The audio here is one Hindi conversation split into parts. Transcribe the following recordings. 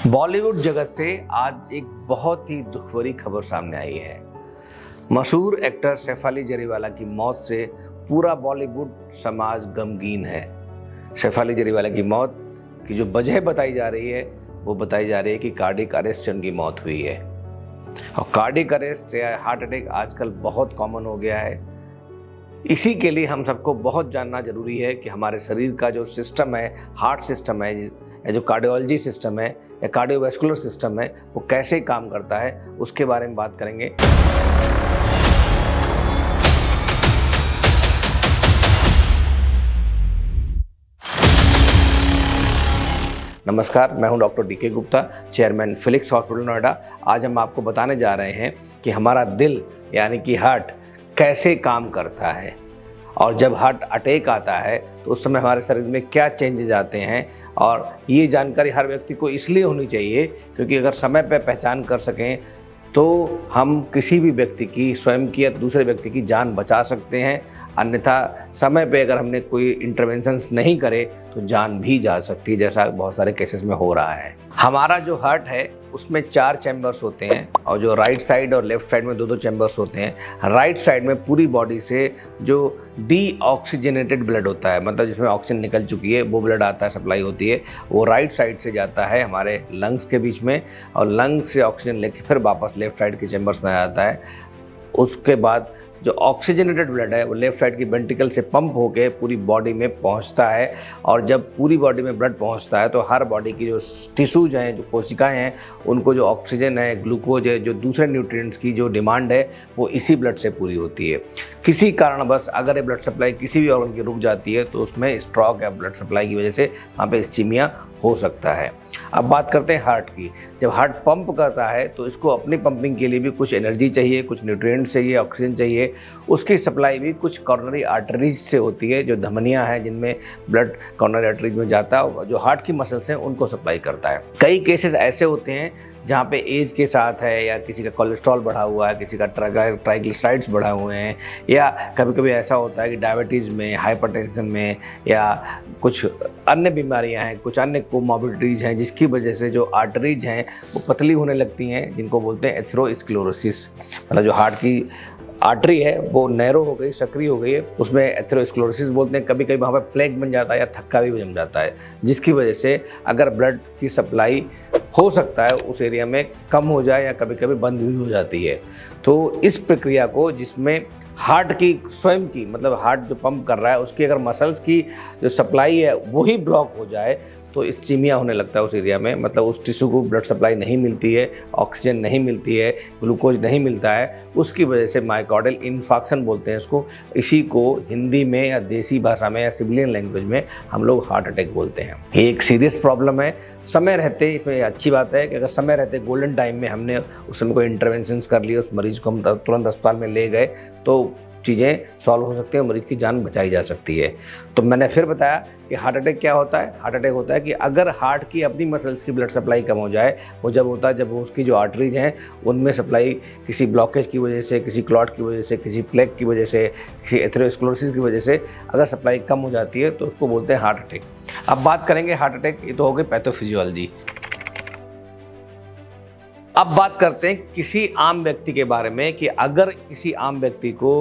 बॉलीवुड जगत से आज एक बहुत ही दुख भरी खबर सामने आई है। मशहूर एक्टर सैफ अली जरीवाला की मौत से पूरा बॉलीवुड समाज गमगीन है। सैफ अली जरीवाला की मौत की जो वजह बताई जा रही है वो बताई जा रही है कि कार्डियक अरेस्ट से उनकी मौत हुई है। और कार्डियक अरेस्ट या हार्ट अटैक आजकल बहुत कॉमन हो गया है। इसी के लिए हम सबको बहुत जानना जरूरी है कि हमारे शरीर का जो सिस्टम है, हार्ट सिस्टम है या जो कार्डियोलॉजी सिस्टम है या कार्डियोवैस्कुलर सिस्टम है, वो कैसे काम करता है उसके बारे में बात करेंगे। नमस्कार, मैं हूं डॉक्टर डी के Gupta, chairman Felix hospital Noida. आज हम आपको बताने जा रहे हैं कि हमारा दिल यानी कि हार्ट कैसे काम करता है और जब हार्ट अटैक आता है तो उस समय हमारे शरीर में क्या चेंजेस आते हैं। और ये जानकारी हर व्यक्ति को इसलिए होनी चाहिए क्योंकि अगर समय पर पहचान कर सकें तो हम किसी भी व्यक्ति की, स्वयं की या दूसरे व्यक्ति की जान बचा सकते हैं। अन्यथा समय पे अगर हमने कोई इंटरवेंशंस नहीं करे तो जान भी जा सकती है, जैसा बहुत सारे केसेस में हो रहा है। हमारा जो हार्ट है उसमें 4 चैम्बर्स होते हैं और जो राइट साइड और लेफ्ट साइड में 2-2 चैम्बर्स होते हैं। राइट साइड में पूरी बॉडी से जो डीऑक्सीजनेटेड ब्लड होता है, मतलब जिसमें ऑक्सीजन निकल चुकी है, वो ब्लड आता है, सप्लाई होती है, वो राइट साइड से जाता है हमारे लंग्स के बीच में और लंग्स से ऑक्सीजन लेके फिर वापस लेफ्ट साइड के चैम्बर्स में आ जाता है। उसके बाद जो ऑक्सीजनेटेड ब्लड है वो लेफ्ट साइड की वेंट्रिकल से पंप होकर पूरी बॉडी में पहुंचता है। और जब पूरी बॉडी में ब्लड पहुंचता है तो हर बॉडी की जो टिश्यूज हैं, जो कोशिकाएं हैं, उनको जो ऑक्सीजन है, ग्लूकोज है, जो दूसरे न्यूट्रिएंट्स की जो डिमांड है वो इसी ब्लड से पूरी होती है। किसी कारणवश अगर ये ब्लड सप्लाई किसी भी ऑर्गन की रुक जाती है तो उसमें स्ट्रोक या ब्लड सप्लाई की वजह से वहाँ पे इस्कीमिया हो सकता है। अब बात करते हैं हार्ट की। जब हार्ट पंप करता है तो इसको अपनी पंपिंग के लिए भी कुछ एनर्जी चाहिए, कुछ न्यूट्रिएंट्स चाहिए, ऑक्सीजन चाहिए। उसकी सप्लाई भी कुछ कॉर्नरी आर्टरीज से होती है, जो धमनियां हैं जिनमें ब्लड कॉर्नरी आर्टरीज में जाता है, जो हार्ट की मसल्स हैं उनको सप्लाई करता है। कई केसेस ऐसे होते हैं जहाँ पे एज के साथ है या किसी का कोलेस्ट्रॉल बढ़ा हुआ है, किसी का ट्राइग्लिसराइड्स बढ़ा हुए हैं, या कभी कभी ऐसा होता है कि डायबिटीज़ में, हाइपरटेंशन में या कुछ अन्य बीमारियां हैं, कुछ अन्य कोमॉर्बिडिटीज़ हैं जिसकी वजह से जो आर्टरीज हैं वो पतली होने लगती हैं, जिनको बोलते हैं एथेरोस्क्लेरोसिस। मतलब जो हार्ट की आर्टरी है वो नैरो हो गई, सक्रिय हो गई है, उसमें एथेरोस्क्लेरोसिस बोलते हैं। कभी कभी वहाँ पर प्लेग बन जाता है या थक्का भी जम जाता है, जिसकी वजह से अगर ब्लड की सप्लाई हो सकता है उस एरिया में कम हो जाए या कभी कभी बंद भी हो जाती है। तो इस प्रक्रिया को, जिसमें हार्ट की स्वयं की, मतलब हार्ट जो पंप कर रहा है उसकी अगर मसल्स की जो सप्लाई है वही ब्लॉक हो जाए तो इस्कीमिया होने लगता है उस एरिया में। मतलब उस टिश्यू को ब्लड सप्लाई नहीं मिलती है, ऑक्सीजन नहीं मिलती है, ग्लूकोज नहीं मिलता है, उसकी वजह से मायोकार्डियल इन्फार्क्शन बोलते हैं इसको। इसी को हिंदी में या देसी भाषा में या सिविलियन लैंग्वेज में हम लोग हार्ट अटैक बोलते हैं। ये एक सीरियस प्रॉब्लम है। समय रहते, इसमें अच्छी बात है कि अगर समय रहते, गोल्डन टाइम में हमने उस समय कोई इंटरवेंशंस कर लिए, उस मरीज को हम तुरंत अस्पताल में ले गए तो चीज़ें सॉल्व हो सकती हैं, मरीज़ की जान बचाई जा सकती है। तो मैंने फिर बताया कि हार्ट अटैक क्या होता है। हार्ट अटैक होता है कि अगर हार्ट की अपनी मसल्स की ब्लड सप्लाई कम हो जाए। वो जब होता है जब उसकी जो आर्टरीज हैं उनमें सप्लाई किसी ब्लॉकेज की वजह से, किसी क्लॉट की वजह से, किसी प्लेग की वजह से, किसी एथेरोस्क्लेरोसिस की वजह से अगर सप्लाई कम हो जाती है तो उसको बोलते हैं हार्ट अटैक। अब बात करेंगे हार्ट अटैक, ये तो हो गई पैथोफिजियोलॉजी। अब बात करते हैं किसी आम व्यक्ति के बारे में कि अगर किसी आम व्यक्ति को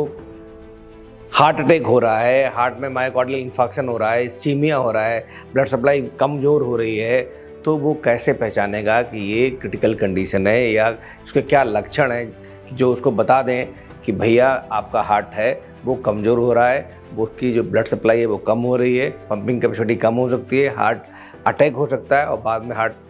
हार्ट अटैक हो रहा है, हार्ट में मायोकार्डियल इन्फार्क्शन हो रहा है, इस्कीमिया हो रहा है, ब्लड सप्लाई कमज़ोर हो रही है, तो वो कैसे पहचानेगा कि ये क्रिटिकल कंडीशन है या उसके क्या लक्षण हैं जो उसको बता दें कि भैया आपका हार्ट है वो कमज़ोर हो रहा है, वो उसकी जो ब्लड सप्लाई है वो कम हो रही है, पंपिंग कैपेसिटी कम हो सकती है, हार्ट अटैक हो सकता है और बाद में हार्ट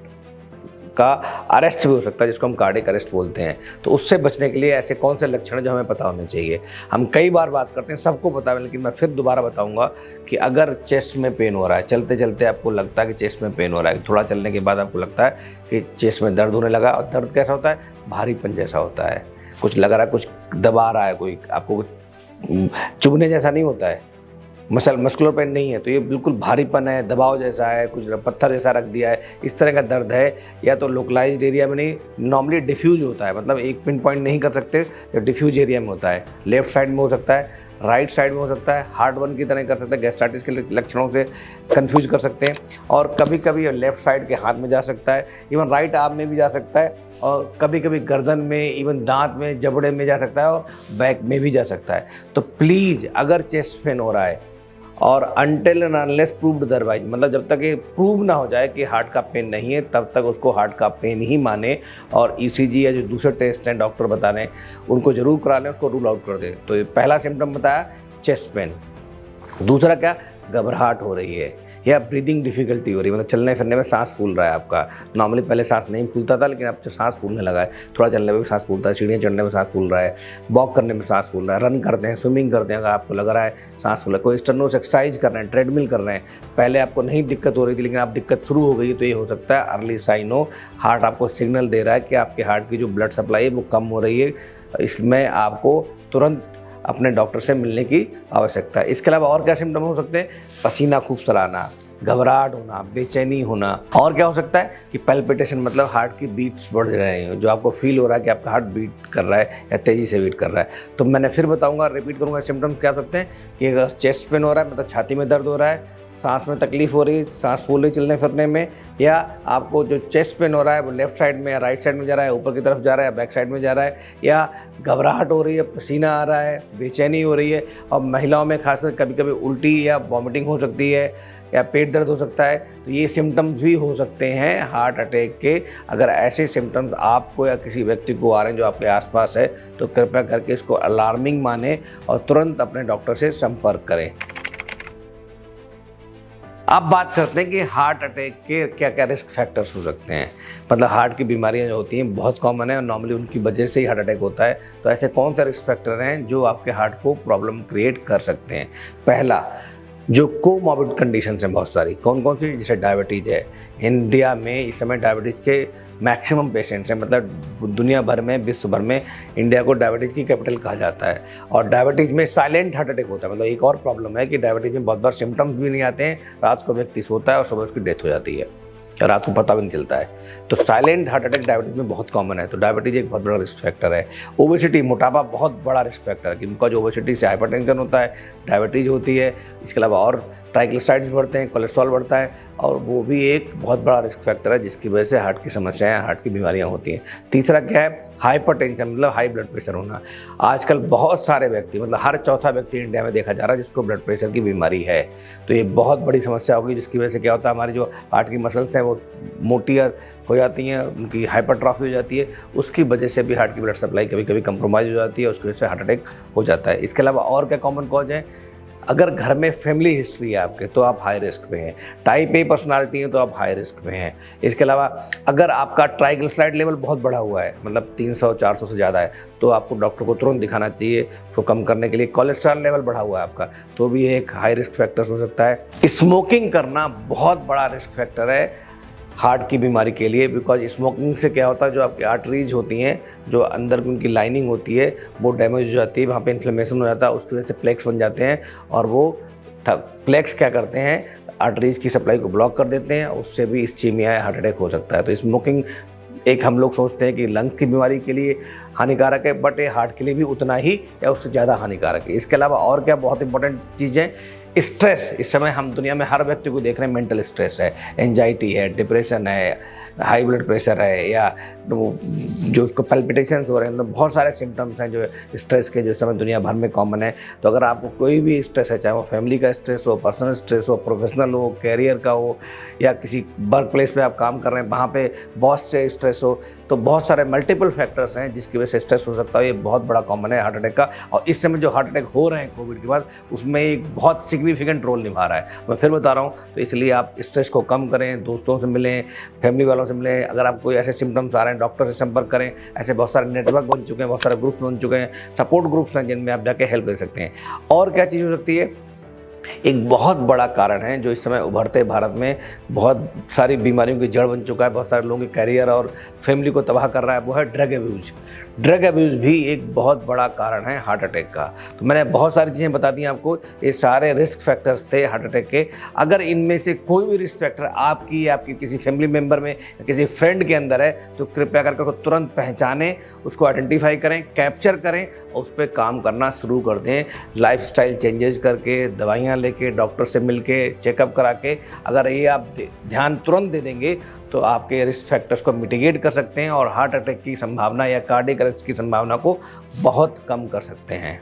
का अरेस्ट भी हो सकता है, जिसको हम कार्डियक अरेस्ट बोलते हैं। तो उससे बचने के लिए ऐसे कौन से लक्षण हैं जो हमें पता होने चाहिए। हम कई बार बात करते हैं, सबको पता है, लेकिन मैं फिर दोबारा बताऊंगा कि अगर चेस्ट में पेन हो रहा है, चलते चलते आपको लगता है कि चेस्ट में पेन हो रहा है, थोड़ा चलने के बाद आपको लगता है कि चेस्ट में दर्द होने लगा, और दर्द कैसा होता है, भारीपन जैसा होता है, कुछ लग रहा है, कुछ दबा रहा है, कोई आपको कुछ चुभने जैसा नहीं होता है, मस्कुलर पेन नहीं है, तो ये बिल्कुल भारीपन है, दबाव जैसा है, कुछ पत्थर जैसा रख दिया है, इस तरह का दर्द है। या तो लोकलाइज्ड एरिया में नहीं, नॉर्मली डिफ्यूज होता है, मतलब एक पिन पॉइंट नहीं कर सकते, जो डिफ्यूज एरिया में होता है, लेफ्ट साइड में हो सकता है, राइट साइड में हो सकता है, हार्ट बर्न की तरह कर सकता है, गैस्ट्राइटिस के लक्षणों से कंफ्यूज कर सकते हैं। और कभी कभी लेफ्ट साइड के हाथ में जा सकता है, इवन राइट आर्म में भी जा सकता है, और कभी कभी गर्दन में, इवन दांत में, जबड़े में जा सकता है, और बैक में भी जा सकता है। तो प्लीज़ अगर चेस्ट पेन हो रहा है और until and unless proved otherwise, मतलब जब तक ये प्रूव ना हो जाए कि हार्ट का पेन नहीं है, तब तक उसको हार्ट का पेन ही माने, और ईसीजी या जो दूसरे टेस्ट हैं डॉक्टर बता रहे हैं उनको जरूर करा लें, उसको रूल आउट कर दें। तो ये पहला सिम्टम बताया चेस्ट पेन। दूसरा क्या, घबराहट हो रही है या ब्रीदिंग डिफिकल्टी हो रही है, मतलब चलने फिरने में सांस फूल रहा है आपका। नॉर्मली पहले सांस नहीं फूलता था, लेकिन अब तो सांस फूलने लगा है, थोड़ा चलने में भी सांस फूलता है, सीढ़ियाँ चढ़ने में सांस फूल रहा है, वॉक करने में सांस फूल रहा है, रन करते हैं, स्विमिंग करते हैं, अगर आपको लग रहा है सांस फूल रहा है, कोई स्टेनोस एक्सरसाइज कर रहे हैं, ट्रेडमिल कर रहे हैं, पहले आपको नहीं दिक्कत हो रही थी लेकिन अब दिक्कत शुरू हो गई, तो ये हो सकता है अर्ली साइन हो। हार्ट आपको सिग्नल दे रहा है कि आपके हार्ट की जो ब्लड सप्लाई है वो कम हो रही है, इसमें आपको तुरंत अपने डॉक्टर से मिलने की आवश्यकता है। इसके अलावा और क्या सिम्टम हो सकते हैं, पसीना खूब सराहना, घबराहट होना, बेचैनी होना। और क्या हो सकता है कि पैल्पिटेशन, मतलब हार्ट की बीट्स बढ़ रहे हैं, जो आपको फील हो रहा है कि आपका हार्ट बीट कर रहा है या तेज़ी से बीट कर रहा है। तो मैंने फिर बताऊंगा, रिपीट करूंगा, सिम्टम्स क्या हो सकते हैं कि अगर चेस्ट पेन हो रहा है, मतलब छाती में दर्द हो रहा है, सांस में तकलीफ हो रही है, सांस फूल रही चलने फिरने में, या आपको जो चेस्ट पेन हो रहा है वो लेफ्ट साइड में या राइट साइड में जा रहा है, ऊपर की तरफ जा रहा है या बैक साइड में जा रहा है, या घबराहट हो रही है, पसीना आ रहा है, बेचैनी हो रही है, और महिलाओं में खासकर कभी कभी उल्टी या वॉमिटिंग हो सकती है, या पेट दर्द हो सकता है। तो ये सिम्टम्स भी हो सकते हैं हार्ट अटैक के। अगर ऐसे सिम्टम्स आपको या किसी व्यक्ति को आ रहे हैं जो आपके आसपास है, तो कृपया करके इसको अलार्मिंग माने और तुरंत अपने डॉक्टर से संपर्क करें। अब बात करते हैं कि हार्ट अटैक के क्या क्या रिस्क फैक्टर्स हो सकते हैं। मतलब हार्ट की बीमारियां जो होती हैं बहुत कॉमन है और नॉर्मली उनकी वजह से ही हार्ट अटैक होता है। तो ऐसे कौन से रिस्क फैक्टर हैं जो आपके हार्ट को प्रॉब्लम क्रिएट कर सकते हैं। पहला, जो कोमॉर्बिड कंडीशंस हैं बहुत सारी, कौन कौन सी, जैसे डायबिटीज़ है। इंडिया में इस समय डायबिटीज़ के मैक्सिमम पेशेंट्स हैं, मतलब दुनिया भर में, विश्व भर में इंडिया को डायबिटीज़ की कैपिटल कहा जाता है। और डायबिटीज़ में साइलेंट हार्ट अटैक होता है। मतलब एक और प्रॉब्लम है कि डायबिटीज़ में बहुत बार सिम्टम्स भी नहीं आते हैं, रात को व्यक्ति सोता है और सुबह उसकी डेथ हो जाती है, रात को पता भी नहीं चलता है। तो साइलेंट हार्ट अटैक डायबिटीज़ में बहुत कॉमन है। तो डायबिटीज़ एक बहुत बड़ा रिस्क फैक्टर है। ओबेसिटी, मोटापा बहुत बड़ा रिस्क फैक्टर है, क्योंकि जो ओबेसिटी से हाइपरटेंशन होता है, डायबिटीज़ होती है। इसके अलावा और ट्राइग्लिसराइड्स बढ़ते हैं, कोलेस्ट्रॉल बढ़ता है, और वो भी एक बहुत बड़ा रिस्क फैक्टर है जिसकी वजह से हार्ट की समस्याएं, हार्ट की बीमारियां होती हैं। तीसरा क्या है, हाइपरटेंशन, मतलब हाई ब्लड प्रेशर होना। आजकल बहुत सारे व्यक्ति, मतलब हर चौथा व्यक्ति इंडिया में देखा जा रहा है जिसको ब्लड प्रेशर की बीमारी है। तो ये बहुत बड़ी समस्या होगी, जिसकी वजह से क्या होता है, हमारी जो हार्ट की मसल्स हैं वो मोटी हो जाती हैं, उनकी हाइपरट्रॉफी हो जाती है। उसकी वजह से भी हार्ट की ब्लड सप्लाई कभी कभी कंप्रोमाइज़ हो जाती है, उसकी वजह से हार्ट अटैक हो जाता है। इसके अलावा और क्या कॉमन कॉज है, अगर घर में फैमिली हिस्ट्री है आपके तो आप हाई रिस्क पे हैं। टाइप ए पर्सनालिटी है तो आप हाई रिस्क पे हैं। इसके अलावा अगर आपका ट्राइग्लिसराइड लेवल बहुत बढ़ा हुआ है, मतलब 300-400 से ज़्यादा है, तो आपको डॉक्टर को तुरंत दिखाना चाहिए उसको कम करने के लिए। कोलेस्ट्रॉल लेवल बढ़ा हुआ है आपका, तो भी एक हाई रिस्क फैक्टर हो सकता है। स्मोकिंग करना बहुत बड़ा रिस्क फैक्टर है हार्ट की बीमारी के लिए, बिकॉज स्मोकिंग से क्या होता है, जो आपकी आर्टरीज होती हैं, जो अंदर की उनकी लाइनिंग होती है वो डैमेज हो जाती है, वहाँ पे इन्फ्लेमेशन हो जाता है, उसकी वजह से प्लेक्स बन जाते हैं, और वो प्लेक्स क्या करते हैं, आर्टरीज की सप्लाई को ब्लॉक कर देते हैं, उससे भी इस्चीमिया हार्ट अटैक हो सकता है। तो स्मोकिंग एक हम लोग सोचते हैं कि लंग्स की बीमारी के लिए हानिकारक है, बट ये हार्ट के लिए भी उतना ही या उससे ज़्यादा हानिकारक है। इसके अलावा और क्या बहुत इंपॉर्टेंट चीज़ें, स्ट्रेस। इस समय हम दुनिया में हर व्यक्ति को देख रहे हैं, मेंटल स्ट्रेस है, एंजाइटी है, डिप्रेशन है, हाई ब्लड प्रेशर है, या जो उसको पैल्पिटेशंस हो रहे हैं। तो बहुत सारे सिम्टम्स हैं जो स्ट्रेस के, जो समय दुनिया भर में कॉमन है। तो अगर आपको कोई भी स्ट्रेस है, चाहे वो फैमिली का स्ट्रेस हो, पर्सनल स्ट्रेस हो, प्रोफेशनल हो, कैरियर का हो, या किसी वर्क प्लेस पे आप काम कर रहे हैं वहाँ पे बॉस से स्ट्रेस हो, तो बहुत सारे मल्टीपल फैक्टर्स हैं जिसकी वजह से स्ट्रेस हो सकता है। ये बहुत बड़ा कॉमन है हार्ट अटैक का। और इस समय जो हार्ट अटैक हो रहे हैं कोविड के बाद, उसमें एक बहुत सिग्निफिकेंट रोल निभा रहा है। मैं फिर बता रहा हूँ, तो इसलिए आप स्ट्रेस को कम करें, दोस्तों से मिलें, फैमिली वालों से मिलें। अगर आपको कोई ऐसे सिम्टम्स आ रहे हैं, डॉक्टर से संपर्क करें। ऐसे बहुत सारे नेटवर्क बन चुके हैं, बहुत सारे ग्रुप्स बन चुके हैं, सपोर्ट ग्रुप्स हैं जिनमें आप जाके हेल्प ले सकते हैं। और क्या चीज़ हो सकती है, एक बहुत बड़ा कारण है जो इस समय उभरते भारत में बहुत सारी बीमारियों की जड़ बन चुका है, बहुत सारे लोगों के करियर और फैमिली को तबाह कर रहा है, वो है ड्रग अब्यूज़। ड्रग अब्यूज़ भी एक बहुत बड़ा कारण है हार्ट अटैक का। तो मैंने बहुत सारी चीज़ें बता दी आपको, ये सारे रिस्क फैक्टर्स थे हार्ट अटैक के। अगर इनमें से कोई भी रिस्क फैक्टर आपकी या आपकी किसी फैमिली मेम्बर में या किसी फ्रेंड के अंदर है तो कृपया करके उसको तुरंत पहचानें, उसको आइडेंटिफाई करें, कैप्चर करें और उस पर काम करना शुरू कर दें। लाइफस्टाइल चेंजेस करके, दवाइयाँ लेके, डॉक्टर से मिलके, चेकअप करा के, अगर ये आप ध्यान तुरंत दे देंगे तो आपके रिस्क फैक्टर्स को मिटिगेट कर सकते हैं और हार्ट अटैक की संभावना या कार्डियक अरेस्ट की संभावना को बहुत कम कर सकते हैं।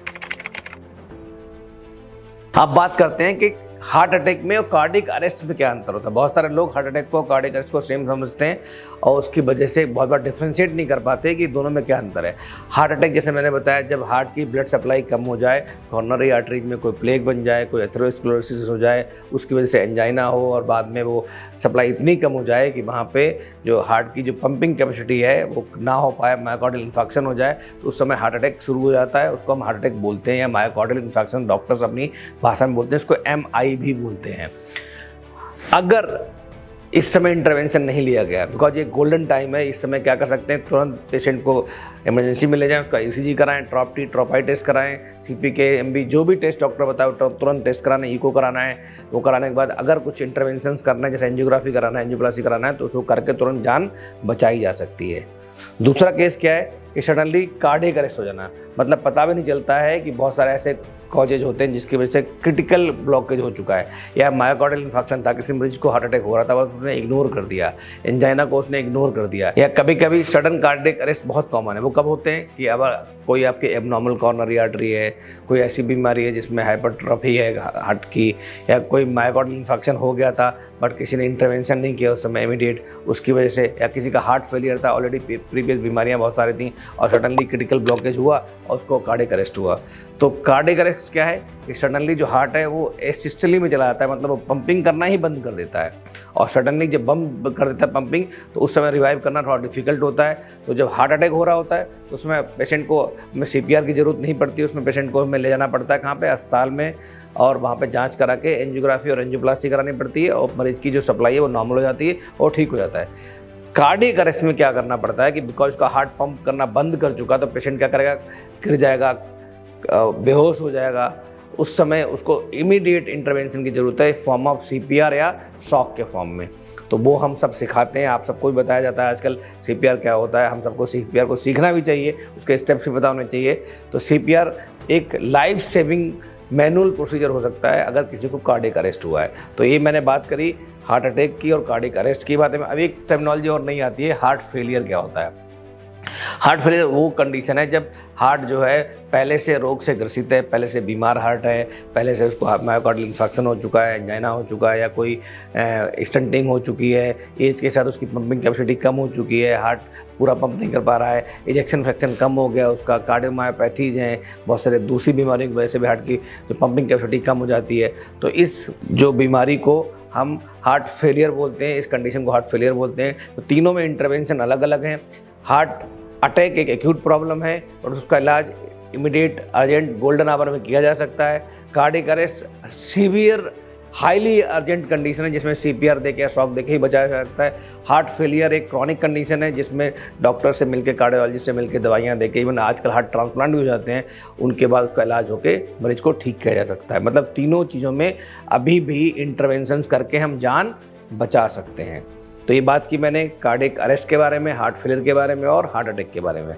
अब बात करते हैं कि हार्ट अटैक में और कार्डियक अरेस्ट में क्या अंतर होता है। बहुत सारे लोग हार्ट अटैक को और कार्डियक अरेस्ट को सेम समझते हैं और उसकी वजह से बहुत बार डिफ्रेंशिएट नहीं कर पाते कि दोनों में क्या अंतर है। हार्ट अटैक जैसे मैंने बताया, जब हार्ट की ब्लड सप्लाई कम हो जाए, कॉर्नरी आर्टरीज में कोई प्लेग बन जाए, कोई एथेरोस्क्लेरोसिस हो जाए, उसकी वजह से एंजाइना हो और बाद में वो सप्लाई इतनी कम हो जाए कि वहाँ पे जो हार्ट की जो पंपिंग कैपेसिटी है वो ना हो पाए, मायोकार्डियल इन्फेक्शन हो जाए, तो उस समय हार्ट अटैक शुरू हो जाता है। उसको हम हार्ट अटैक बोलते हैं या मायोकार्डियल इन्फेक्शन डॉक्टर्स अपनी भाषा में बोलते हैं, इसको MI भी बोलते हैं। अगर इस समय इंटरवेंशन नहीं लिया गया, बिकॉज ये गोल्डन टाइम है, इस समय क्या कर सकते हैं, तुरंत पेशेंट को इमरजेंसी में ले जाएं, उसका ECG कराएं, ट्रॉपाई टेस्ट कराएं, CPK MB जो भी टेस्ट डॉक्टर बताए तुरंत टेस्ट कराना है, इको कराना है। वो कराने के बाद अगर कुछ इंटरवेंशंस करना है, जैसे एंजियोग्राफी कराना है, एंजियोप्लास्टी कराना है, तो उसको करके तुरंत जान बचाई जा सकती है। दूसरा केस क्या है कि सडनली कार्डियक अरेस्ट हो जाना, मतलब पता भी नहीं चलता है कि बहुत सारे ऐसे कॉजेज होते हैं जिसकी वजह से क्रिटिकल ब्लॉकेज हो चुका है या मायोकार्डियल इन्फेक्शन था, किसी मरीज को हार्ट अटैक हो रहा था बस उसने इग्नोर कर दिया, एंजाइना को उसने इग्नोर कर दिया। या कभी कभी सडन कार्डियक अरेस्ट बहुत कॉमन है। वो कब होते हैं कि अब कोई आपके एबनॉर्मल कॉर्नरी आर्टरी है, कोई ऐसी बीमारी है जिसमें हाइपरट्रॉफी है हार्ट की, या कोई मायोकार्डियल इन्फेक्शन हो गया था बट किसी ने इंटरवेंशन नहीं किया उस समय इमीडिएट, उसकी वजह से, या किसी का हार्ट फेलियर था, ऑलरेडी प्रीवियस बीमारियां बहुत सारी थी और सडनली क्रिटिकल ब्लॉकेज हुआ और उसको कार्डियक अरेस्ट हुआ। तो कार्डियक अरेस्ट क्या है कि सडनली जो हार्ट है वो एसिस्टली में चला जाता है, मतलब वो पंपिंग करना ही बंद कर देता है और सडनली जब बंद कर देता है पंपिंग तो उस समय रिवाइव करना थोड़ा डिफिकल्ट होता है। तो जब हार्ट अटैक हो रहा होता है तो उसमें पेशेंट को में CPR की ज़रूरत नहीं पड़ती, उसमें पेशेंट को हमें ले जाना पड़ता है कहाँ पे, अस्पताल में, और वहाँ पे जांच करा के एंजियोग्राफी और एंजियोप्लास्टी करानी पड़ती है और मरीज़ की जो सप्लाई है वो नॉर्मल हो जाती है और ठीक हो जाता है। कार्डियक अरेस्ट में क्या करना पड़ता है कि बिकॉज उसका हार्ट पंप करना बंद कर चुका तो पेशेंट क्या करेगा, गिर जाएगा, बेहोश हो जाएगा। उस समय उसको इमीडिएट इंटरवेंशन की ज़रूरत है फॉर्म ऑफ CPR या शॉक के फॉर्म में। तो वो हम सब सिखाते हैं, आप सबको भी बताया जाता है आजकल CPR क्या होता है। हम सबको CPR को सीखना भी चाहिए, उसके स्टेप्स भी पता होने चाहिए। तो CPR एक लाइफ सेविंग मैनुअल प्रोसीजर हो सकता है अगर किसी को कार्डियक अरेस्ट हुआ है। तो ये मैंने बात करी हार्ट अटैक की और कार्डियक अरेस्ट की बातें में। अब एक टर्मिनोलॉजी और नहीं आती है, हार्ट फेलियर क्या होता है। हार्ट फेलियर वो कंडीशन है जब हार्ट जो है पहले से रोग से ग्रसित है, पहले से बीमार हार्ट है, पहले से उसको मायोकार्डियल इन्फेक्शन हो चुका है, एंजाइना हो चुका है या कोई स्टंटिंग हो चुकी है, एज के साथ उसकी पंपिंग कैपेसिटी कम हो चुकी है, हार्ट पूरा पंप नहीं कर पा रहा है, इजेक्शन फ्रैक्शन कम हो गया उसका, कार्डियोमायोपैथीज हैं, बहुत सारे दूसरी बीमारियों की वजह से भी हार्ट की जो पंपिंग कैपेसिटी कम हो जाती है। तो इस जो बीमारी को हम हार्ट फेलियर बोलते हैं, इस कंडीशन को हार्ट फेलियर बोलते हैं। तो तीनों में इंटरवेंशन अलग अलग हैं। हार्ट अटैक एक एक्यूट प्रॉब्लम है और उसका इलाज इमीडिएट अर्जेंट गोल्डन आवर में किया जा सकता है। Cardiac arrest severe highly urgent condition है जिसमें CPR देके या शॉक देके ही बचाया जा सकता है। हार्ट फेलियर एक क्रॉनिक कंडीशन है जिसमें डॉक्टर से मिलकर, कार्डियोलॉजिस्ट से मिलकर दवाइयाँ देके, इवन आजकल हार्ट ट्रांसप्लांट भी हो जाते हैं, उनके बाद उसका इलाज होके मरीज को ठीक किया जा सकता है। मतलब तीनों चीज़ों में अभी भी इंटरवेंशंस करके हम जान बचा सकते हैं। तो ये बात की मैंने कार्डियक अरेस्ट के बारे में, हार्ट फेलियर के बारे में और हार्ट अटैक के बारे में।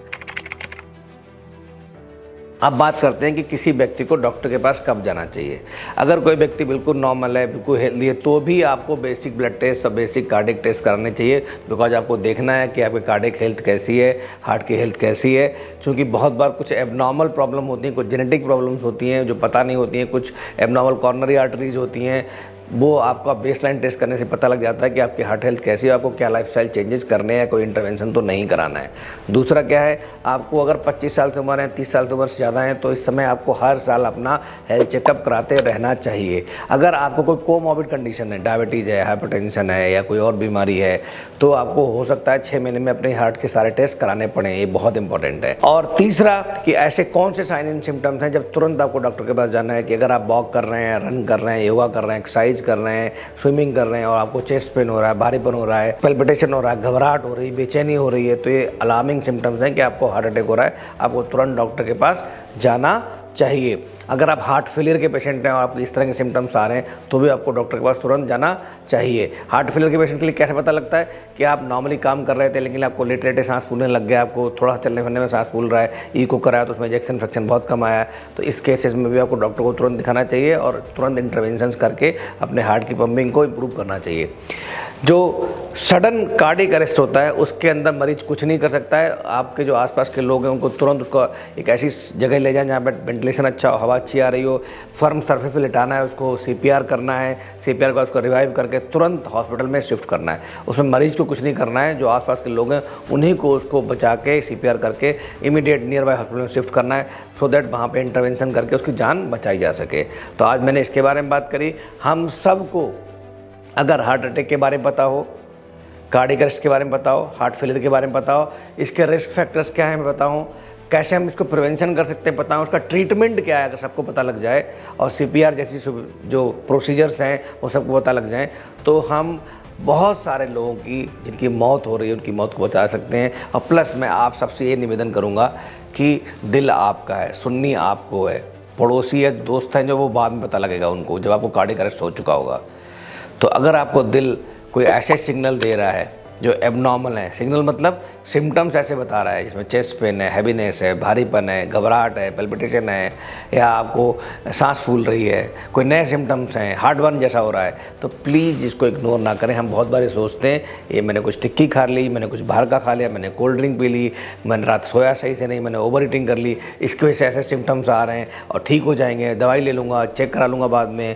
अब बात करते हैं कि किसी व्यक्ति को डॉक्टर के पास कब जाना चाहिए। अगर कोई व्यक्ति बिल्कुल नॉर्मल है, बिल्कुल हेल्दी है, तो भी आपको बेसिक ब्लड टेस्ट और बेसिक कार्डियक टेस्ट कराने चाहिए, बिकॉज आपको देखना है कि आपकी कार्डियक हेल्थ कैसी है, हार्ट की हेल्थ कैसी है। क्योंकि बहुत बार कुछ एबनॉर्मल प्रॉब्लम होती हैं, कुछ जेनेटिक प्रॉब्लम्स होती हैं जो पता नहीं होती हैं, कुछ एबनॉर्मल कॉर्नरी आर्टरीज होती हैं वो आपका बेसलाइन टेस्ट करने से पता लग जाता है कि आपकी हार्ट हेल्थ कैसी है, आपको क्या लाइफस्टाइल चेंजेस करने हैं, कोई इंटरवेंशन तो नहीं कराना है। दूसरा क्या है, आपको अगर 25 साल की उम्र है, 30 साल की उम्र से ज़्यादा है, तो इस समय आपको हर साल अपना हेल्थ चेकअप कराते रहना चाहिए। अगर आपको कोई कोमॉर्बिड कंडीशन है, डायबिटीज़ है, हाइपरटेंशन है या कोई और बीमारी है, तो आपको हो सकता है 6 महीने में अपने हार्ट के सारे टेस्ट कराने पड़े। ये बहुत इंपॉर्टेंट है। और तीसरा कि ऐसे कौन से साइन एंड सिम्टम्स हैं जब तुरंत आपको डॉक्टर के पास जाना है, कि अगर आप वॉक कर रहे हैं, रन कर रहे हैं, योगा कर रहे हैं, एक्सरसाइज कर रहे हैं, स्विमिंग कर रहे हैं और आपको चेस्ट पेन हो रहा है, भारीपन हो रहा है, पैल्पिटेशन हो रहा है, घबराहट हो रही है, बेचैनी हो रही है, तो ये अलार्मिंग सिम्टम्स हैं कि आपको हार्ट अटैक हो रहा है। आपको तुरंत डॉक्टर के पास जाना चाहिए। अगर आप हार्ट फेलियर के पेशेंट हैं और आपको इस तरह के सिम्टम्स आ रहे हैं, तो भी आपको डॉक्टर के पास तुरंत जाना चाहिए। हार्ट फेलियर के पेशेंट के लिए कैसे पता लगता है कि आप नॉर्मली काम कर रहे थे लेकिन आपको लेटे लेटे सांस फूलने लग गया, आपको थोड़ा चलने फिरने में सांस फूल रहा है, ईको कराया तो उसमें इजेक्शन फ्रैक्शन बहुत कम आया, तो इस केसेस में भी आपको डॉक्टर को तुरंत दिखाना चाहिए और तुरंत इंटरवेंशंस करके अपने हार्ट की पंपिंग को इम्प्रूव करना चाहिए। जो सडन कार्डियक अरेस्ट होता है उसके अंदर मरीज कुछ नहीं कर सकता है। आपके जो आसपास के लोग हैं उनको तुरंत उसको एक ऐसी जगह ले जाएं जहाँ पर वेंटिलेशन अच्छा हो, हवा अच्छी आ रही हो, फर्म सरफेस पे लिटाना है, उसको सीपीआर करना है, सीपीआर का उसको रिवाइव करके तुरंत हॉस्पिटल में शिफ्ट करना है। उसमें मरीज को कुछ नहीं करना है, जो आसपास के लोग हैं उन्हीं को उसको बचा के सीपीआर करके इमीडिएट नियर बाय हॉस्पिटल में शिफ्ट करना है, सो दैट वहाँ पर इंटरवेंशन करके उसकी जान बचाई जा सके। तो आज मैंने इसके बारे में बात करी। हम सबको अगर हार्ट अटैक के बारे में पता हो, कार्डियक अरेस्ट के बारे में बताओ, हार्ट फेलियर के बारे में बताओ, इसके रिस्क फैक्टर्स क्या हैं मैं बताऊँ, कैसे हम इसको प्रिवेंशन कर सकते हैं बताऊँ, उसका ट्रीटमेंट क्या है अगर सबको पता लग जाए, और सीपीआर जैसी जो प्रोसीजर्स हैं वो सबको पता लग जाएं, तो हम बहुत सारे लोगों की जिनकी मौत हो रही है उनकी मौत को बचा सकते हैं। और प्लस मैं आप सबसे ये निवेदन करूँगा कि दिल आपका है, सुननी आपको है, पड़ोसी है, दोस्त हैं जो वो बाद में पता लगेगा उनको जब आपको कार्डियक अरेस्ट हो चुका होगा। तो अगर आपको दिल कोई ऐसे सिग्नल दे रहा है जो एबनॉर्मल है, सिग्नल मतलब सिम्टम्स ऐसे बता रहा है जिसमें चेस्ट पेन है, हैवीनेस है, भारीपन है, घबराहट है, पैल्पिटेशन है, या आपको सांस फूल रही है, कोई नए सिम्टम्स हैं, हार्ट बर्न जैसा हो रहा है, तो प्लीज़ इसको इग्नोर ना करें। हम बहुत बार सोचते हैं ये मैंने कुछ टिक्की खा ली, मैंने कुछ बाहर का खा लिया, मैंने कोल्ड ड्रिंक पी ली, मैंने रात सोया सही से नहीं, मैंने ओवर ईटिंग कर ली, इसकी वजह से ऐसे सिम्टम्स आ रहे हैं और ठीक हो जाएंगे, दवाई ले लूँगा, चेक करा लूँगा बाद में।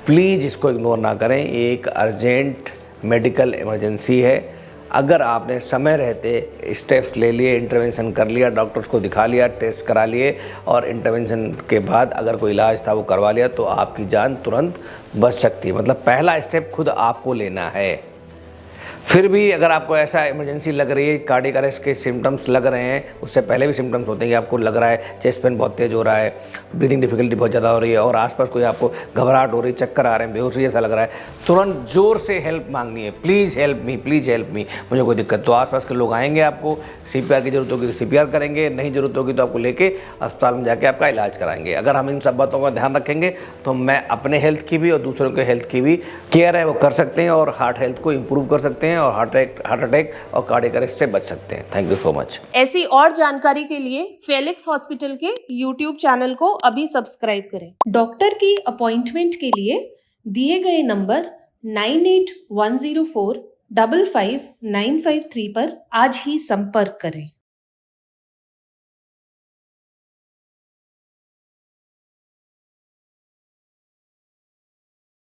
प्लीज़ इसको इग्नोर ना करें। ये एक अर्जेंट मेडिकल इमरजेंसी है। अगर आपने समय रहते स्टेप्स ले लिए, इंटरवेंशन कर लिया, डॉक्टर्स को दिखा लिया, टेस्ट करा लिए और इंटरवेंशन के बाद अगर कोई इलाज था वो करवा लिया, तो आपकी जान तुरंत बच सकती है। मतलब पहला स्टेप खुद आपको लेना है। फिर भी अगर आपको ऐसा इमरजेंसी लग रही है, कार्डियक अरेस्ट के सिम्टम्स लग रहे हैं, उससे पहले भी सिम्टम्स होते हैं कि आपको लग रहा है चेस्ट पेन बहुत तेज़ हो रहा है, ब्रीदिंग डिफिकल्टी बहुत ज़्यादा हो रही है और आसपास कोई आपको घबराहट हो रही है, चक्कर आ रहे हैं, बेहोशी जैसा लग रहा है, तुरंत ज़ोर से हेल्प मांगनी है। Please help me, please help me, मुझे कोई दिक्कत। तो आसपास के लोग आएंगे, आपको सीपीआर की ज़रूरत होगी तो सीपीआर करेंगे, नहीं ज़रूरत होगी तो आपको लेके अस्पताल में जाके आपका इलाज कराएंगे। अगर हम इन सब बातों का ध्यान रखेंगे तो मैं अपने हेल्थ की भी और दूसरों के हेल्थ की भी केयर है वो कर सकते हैं और हार्ट हेल्थ को इम्प्रूव कर सकते हैं और हार्ट अटैक और कार्डियक अरेस्ट से बच सकते हैं। Thank you so much. ऐसी और जानकारी के लिए फेलिक्स हॉस्पिटल के YouTube चैनल को अभी सब्सक्राइब करें। डॉक्टर की अपॉइंटमेंट के लिए दिए गए नंबर 9810455953 पर आज ही संपर्क करें।